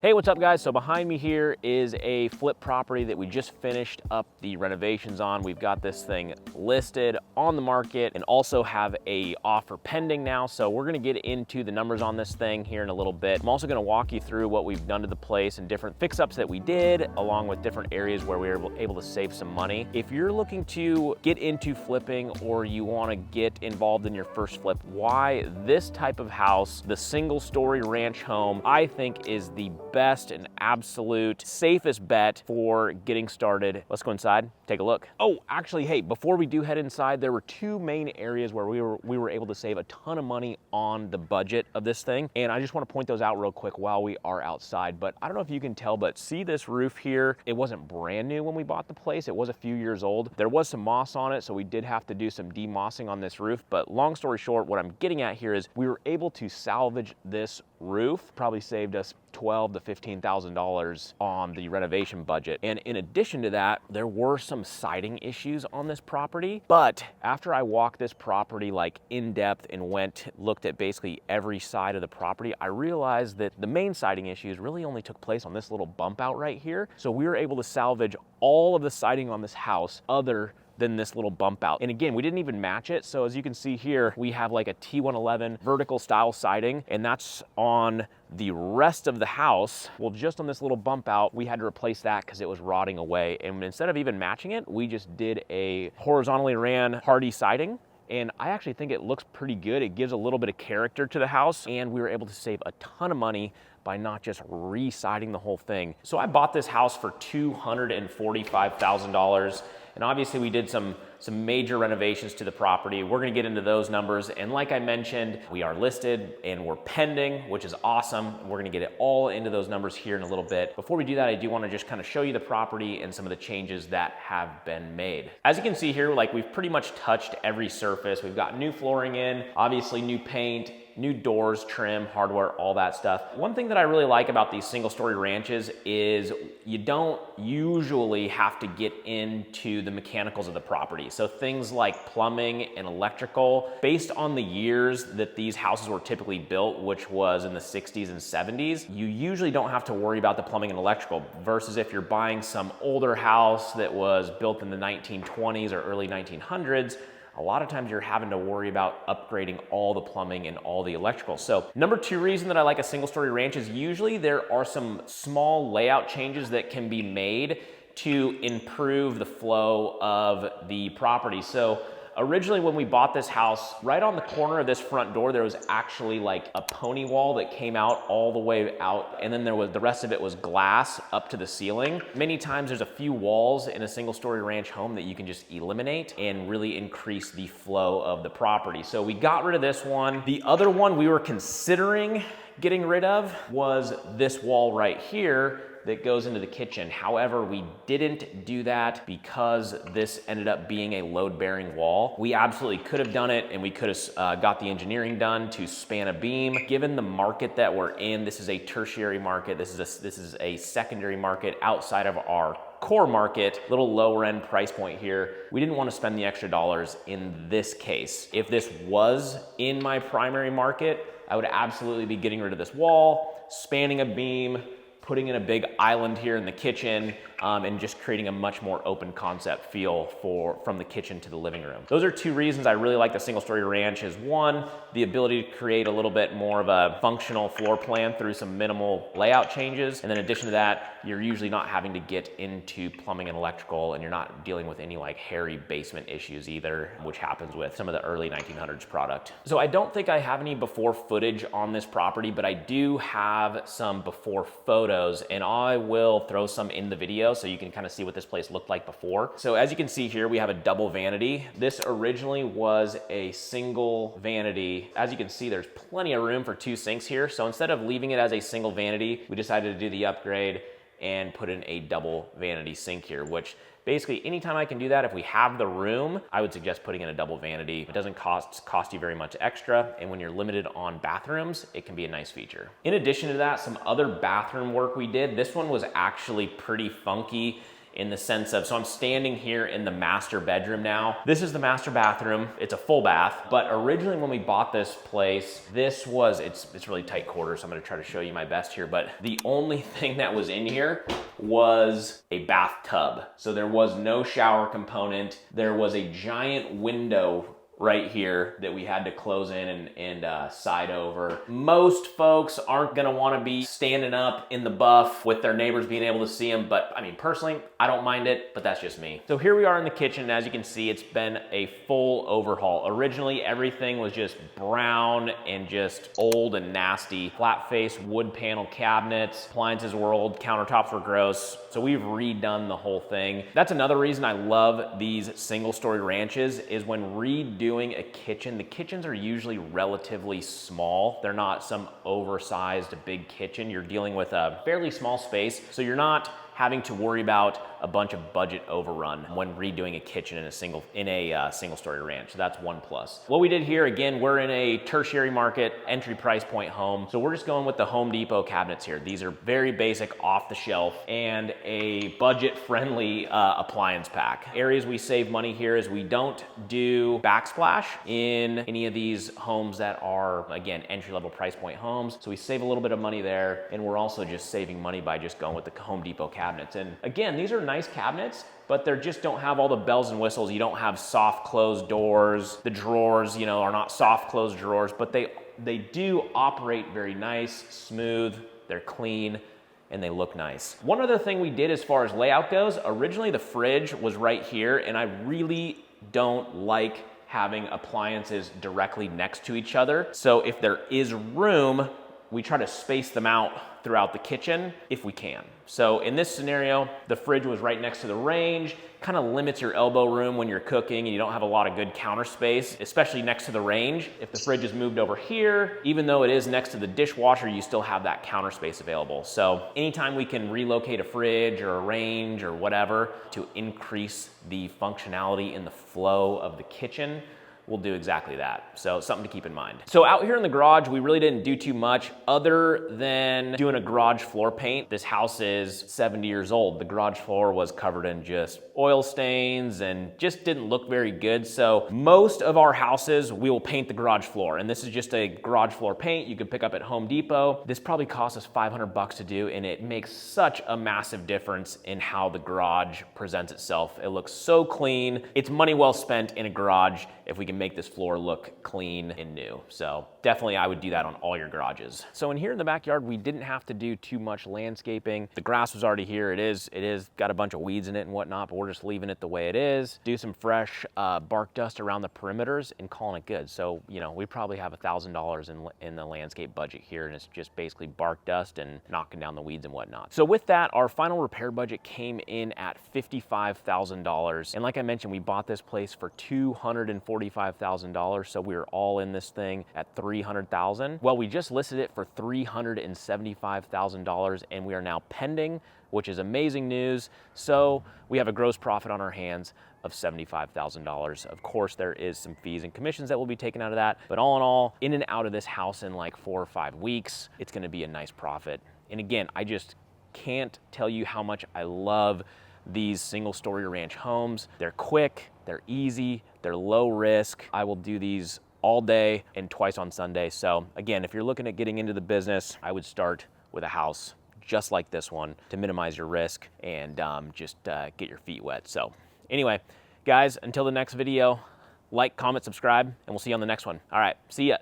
Hey, what's up guys? So behind me here is a flip property that we just finished up the renovations on. We've got this thing listed on the market and also have a offer pending now. So we're gonna get into the numbers on this thing here in a little bit. I'm also gonna walk you through what we've done to the place and different fix-ups that we did, along with different areas where we were able to save some money. If you're looking to get into flipping or you wanna get involved in your first flip, why this type of house, the single-story ranch home, I think is the best and absolute safest bet for getting started. Let's go inside, take a look. Oh, actually, hey, before we do head inside, there were two main areas where we were able to save a ton of money on the budget of this thing. And I just want to point those out real quick while we are outside. But I don't know if you can tell, but see this roof here? It wasn't brand new when we bought the place. It was a few years old. There was some moss on it, so we did have to do some demossing on this roof. But long story short, what I'm getting at here is we were able to salvage this roof. Probably saved us $12,000 to $15,000 on the renovation budget. And in addition to that, there were some siding issues on this property. But after I walked this property like in depth and looked at basically every side of the property, I realized that the main siding issues really only took place on this little bump out right here. So we were able to salvage all of the siding on this house other than this little bump out. And again, we didn't even match it. So as you can see here, we have like a T111 vertical style siding, and that's on the rest of the house. Well, just on this little bump out, we had to replace that because it was rotting away. And instead of even matching it, we just did a horizontally ran hardy siding. And I actually think it looks pretty good. It gives a little bit of character to the house, and we were able to save a ton of money by not just re-siding the whole thing. So I bought this house for $245,000. And obviously we did some major renovations to the property. We're gonna get into those numbers. And like I mentioned, we are listed and we're pending, which is awesome. We're gonna get it all into those numbers here in a little bit. Before we do that, I do wanna just kind of show you the property and some of the changes that have been made. As you can see here, like we've pretty much touched every surface. We've got new flooring in, obviously new paint, new doors, trim, hardware, all that stuff. One thing that I really like about these single-story ranches is you don't usually have to get into the mechanicals of the property. So things like plumbing and electrical, based on the years that these houses were typically built, which was in the 60s and 70s, you usually don't have to worry about the plumbing and electrical, versus if you're buying some older house that was built in the 1920s or early 1900s, a lot of times you're having to worry about upgrading all the plumbing and all the electrical. So number two reason that I like a single story ranch is usually there are some small layout changes that can be made to improve the flow of the property. So originally when we bought this house, right on the corner of this front door, there was actually like a pony wall that came out all the way out. And then the rest of it was glass up to the ceiling. Many times there's a few walls in a single story ranch home that you can just eliminate and really increase the flow of the property. So we got rid of this one. The other one we were considering getting rid of was this wall right here that goes into the kitchen. However, we didn't do that because this ended up being a load-bearing wall. We absolutely could have done it, and we could have got the engineering done to span a beam. Given the market that we're in, this is a tertiary market. This is a secondary market outside of our core market, little lower end price point here. We didn't want to spend the extra dollars in this case. If this was in my primary market, I would absolutely be getting rid of this wall, spanning a beam, putting in a big island here in the kitchen, and just creating a much more open concept feel from the kitchen to the living room. Those are two reasons I really like the single story ranch. Is one, the ability to create a little bit more of a functional floor plan through some minimal layout changes. And then in addition to that, you're usually not having to get into plumbing and electrical, and you're not dealing with any like hairy basement issues either, which happens with some of the early 1900s product. So I don't think I have any before footage on this property, but I do have some before photos, and I will throw some in the video so you can kind of see what this place looked like before. So as you can see here, we have a double vanity. This originally was a single vanity. As you can see, there's plenty of room for two sinks here. So instead of leaving it as a single vanity, we decided to do the upgrade and put in a double vanity sink here, which basically anytime I can do that, if we have the room, I would suggest putting in a double vanity. It doesn't cost you very much extra, and when you're limited on bathrooms, it can be a nice feature. In addition to that, some other bathroom work we did. This one was actually pretty funky in the sense of, so I'm standing here in the master bedroom now. This is the master bathroom. It's a full bath, but originally when we bought this place, this was, it's really tight quarters, so I'm gonna try to show you my best here, but the only thing that was in here was a bathtub. So there was no shower component. There was a giant window right here that we had to close in and side over. Most folks aren't gonna wanna be standing up in the buff with their neighbors being able to see them, but I mean, personally, I don't mind it, but that's just me. So here we are in the kitchen, and as you can see, it's been a full overhaul. Originally, everything was just brown and just old and nasty. Flat face wood panel cabinets, appliances were old, countertops were gross. So we've redone the whole thing. That's another reason I love these single-story ranches is when redoing a kitchen, the kitchens are usually relatively small. They're not some oversized big kitchen. You're dealing with a fairly small space, so you're not having to worry about a bunch of budget overrun when redoing a kitchen in a single-story ranch. So that's one plus. What we did here, again, we're in a tertiary market, entry price point home. So we're just going with the Home Depot cabinets here. These are very basic, off the shelf, and a budget-friendly appliance pack. Areas we save money here is we don't do backsplash in any of these homes that are, again, entry-level price point homes. So we save a little bit of money there, and we're also just saving money by just going with the Home Depot cabinets. And again, these are nice cabinets, but they just don't have all the bells and whistles. You don't have soft closed doors. The drawers, you know, are not soft closed drawers, but they do operate very nice, smooth, they're clean, and they look nice. One other thing we did as far as layout goes, originally the fridge was right here, and I really don't like having appliances directly next to each other. So if there is room, we try to space them out throughout the kitchen if we can. So in this scenario, the fridge was right next to the range, kind of limits your elbow room when you're cooking and you don't have a lot of good counter space, especially next to the range. If the fridge is moved over here, even though it is next to the dishwasher, you still have that counter space available. So anytime we can relocate a fridge or a range or whatever to increase the functionality in the flow of the kitchen, we'll do exactly that. So something to keep in mind. So out here in the garage, we really didn't do too much other than doing a garage floor paint. This house is 70 years old. The garage floor was covered in just oil stains and just didn't look very good. So most of our houses, we will paint the garage floor. And this is just a garage floor paint you could pick up at Home Depot. This probably cost us 500 bucks to do, and it makes such a massive difference in how the garage presents itself. It looks so clean. It's money well spent in a garage if we can make this floor look clean and new. So definitely I would do that on all your garages. So in here in the backyard, we didn't have to do too much landscaping. The grass was already here. It is got a bunch of weeds in it and whatnot, but we're just leaving it the way it is. Do some fresh bark dust around the perimeters and calling it good. So, you know, we probably have $1,000 in the landscape budget here, and it's just basically bark dust and knocking down the weeds and whatnot. So with that, our final repair budget came in at $55,000. And like I mentioned, we bought this place for $245,000. So we were all in this thing at $300,000. Well, we just listed it for $375,000, and we are now pending, which is amazing news. So we have a gross profit on our hands of $75,000. Of course, there is some fees and commissions that will be taken out of that, but all in all, in and out of this house in like 4 or 5 weeks, it's gonna be a nice profit. And again, I just can't tell you how much I love these single-story ranch homes. They're quick, they're easy, they're low risk. I will do these all day and twice on Sunday. So again, if you're looking at getting into the business, I would start with a house just like this one to minimize your risk and just get your feet wet. So anyway, guys, until the next video, like, comment, subscribe, and we'll see you on the next one. All right, see ya.